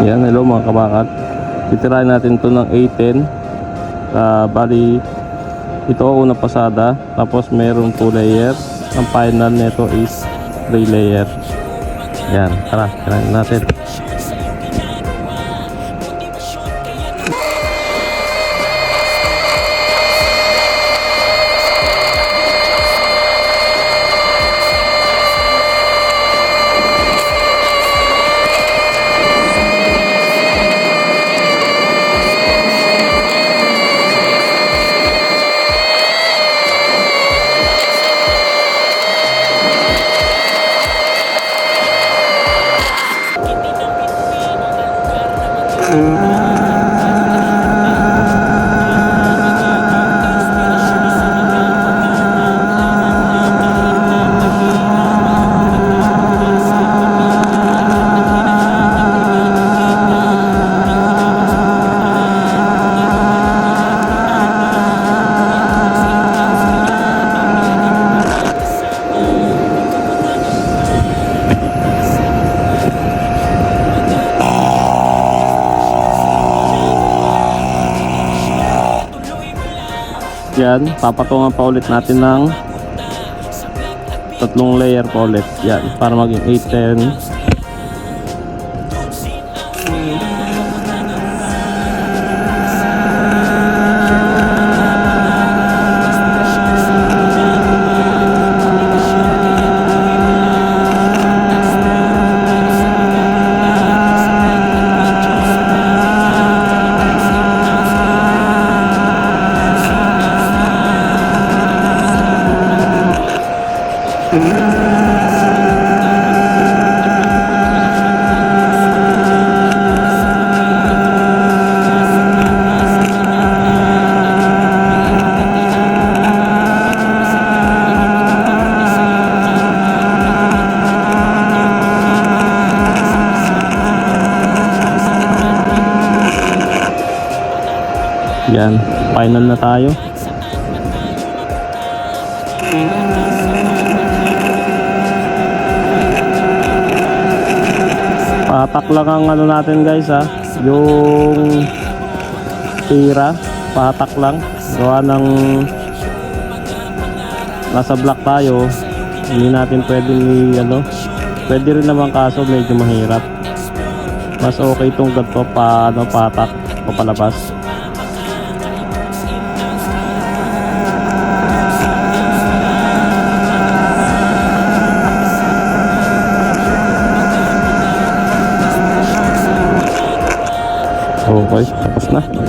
Yan, hello mga kabakat. Titirahin natin to ng A10. Bali, ito unang pasada. Tapos meron 2 layer. Ang final nito is 3 layer. Yan, tara, tirahin natin. Yan, papatungan pa ulit natin ng 3 layer pa ulit. Yan, para maging 8-10. Yan, final na tayo. Patak lang ang ano natin guys ha, yung tira, patak lang. Gawa ng nasa block tayo, hindi natin pwedeng pwede rin naman kaso medyo mahirap. Mas okay itong ganito patak papalabas. Okay, tapos na.